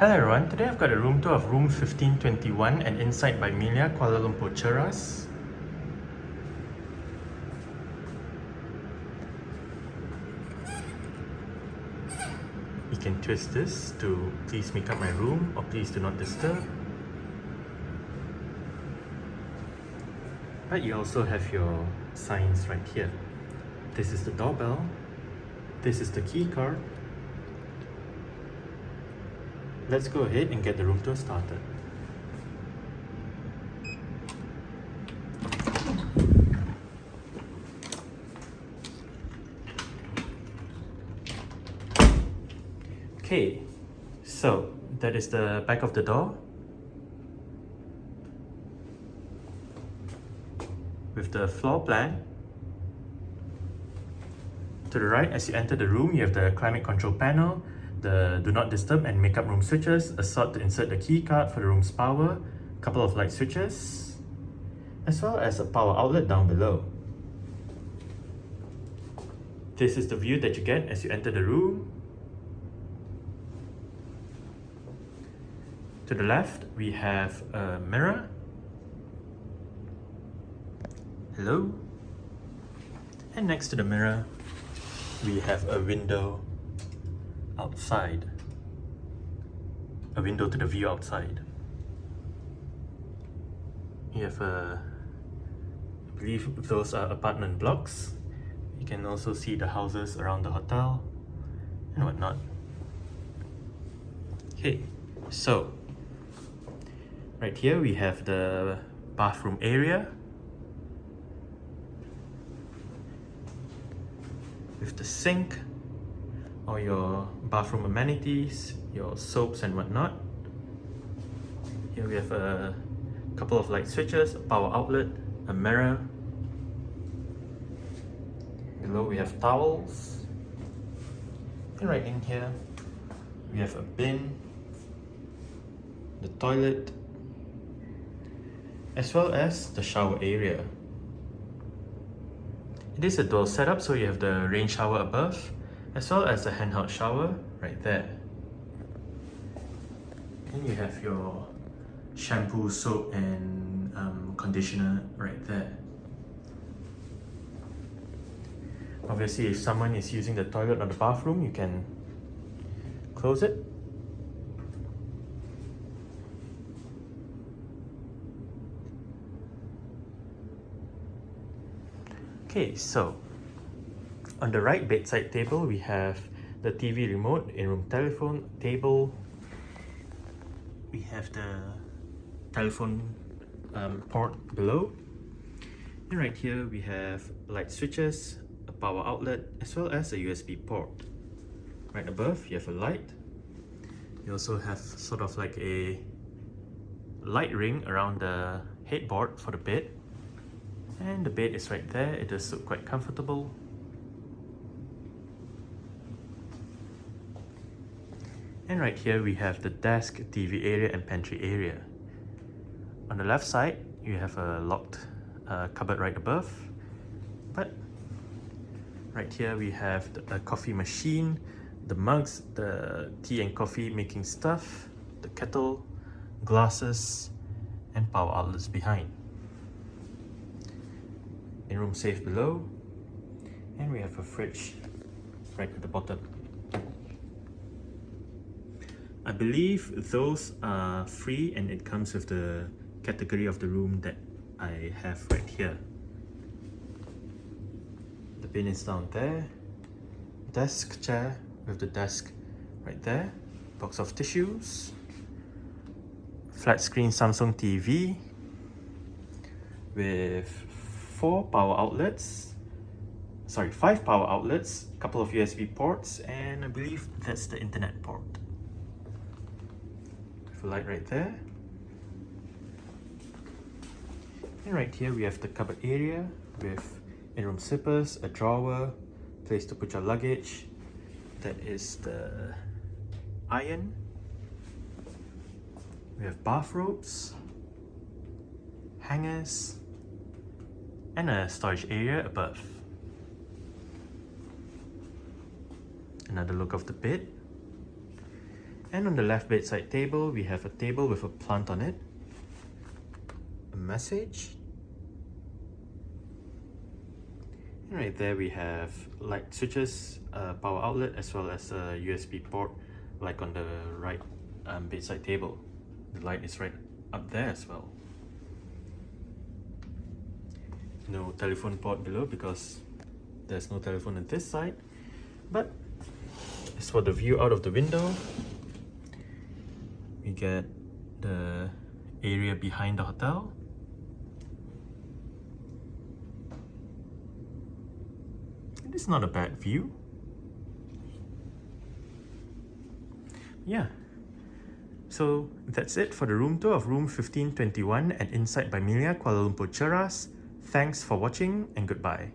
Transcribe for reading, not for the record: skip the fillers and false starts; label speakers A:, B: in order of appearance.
A: Hello everyone, today I've got a room tour of room 1521 and INNSiDE by Kuala Lumpur Cheras. You can twist this to please make up my room or please do not disturb. But you also have your signs right here. This is the doorbell. This is the key card. Let's go ahead and get the room tour started. Okay, so that is the back of the door with the floor plan. To the right, as you enter the room, you have the climate control panel, the do not disturb and make up room switches, a slot to insert the key card for the room's power, a couple of light switches, as well as a power outlet down below. This is the view that you get as you enter the room. To the left, we have a mirror. Hello. And next to the mirror, we have a window outside. A window to the view outside. You have I believe those are apartment blocks. You can also see the houses around the hotel and whatnot. Okay, so right here we have the bathroom area with the sink or your bathroom amenities, your soaps and whatnot. Here we have a couple of light switches, a power outlet, a mirror. Below we have towels. And right in here we have a bin, the toilet, as well as the shower area. It is a dual setup, so you have the rain shower above as well as a handheld shower right there. And you have your shampoo, soap and conditioner right there. Obviously, if someone is using the toilet or the bathroom, you can close it. Okay, so on the right bedside table, we have the TV remote, in-room telephone, table. We have the telephone port below. And right here, we have light switches, a power outlet, as well as a USB port. Right above, you have a light. You also have sort of like a light ring around the headboard for the bed. And the bed is right there. It does look quite comfortable. And right here we have the desk, TV area and pantry area. On the left side, you have a locked cupboard right above. But right here we have a coffee machine, the mugs, the tea and coffee making stuff, the kettle, glasses, and power outlets behind. In-room safe below, and we have a fridge right at the bottom. I believe those are free and it comes with the category of the room that I have right here. The bin is down there, desk chair with the desk right there, box of tissues, flat screen Samsung TV with 5 power outlets, couple of USB ports, and I believe that's the internet port. With a light right there. And right here we have the cupboard area with in-room zippers, a drawer, place to put your luggage. That is the iron. We have bathrobes, hangers, and a storage area above. Another look of the bed. And on the left bedside table, we have a table with a plant on it, a message, and right there we have light switches, a power outlet, as well as a USB port, like on the right bedside table. The light is right up there as well. No telephone port below because there's no telephone on this side. But as for the view out of the window, we get the area behind the hotel. It's not a bad view. Yeah. So that's it for the room tour of room 1521 at INNSiDE by Kuala Lumpur Cheras. Thanks for watching and goodbye.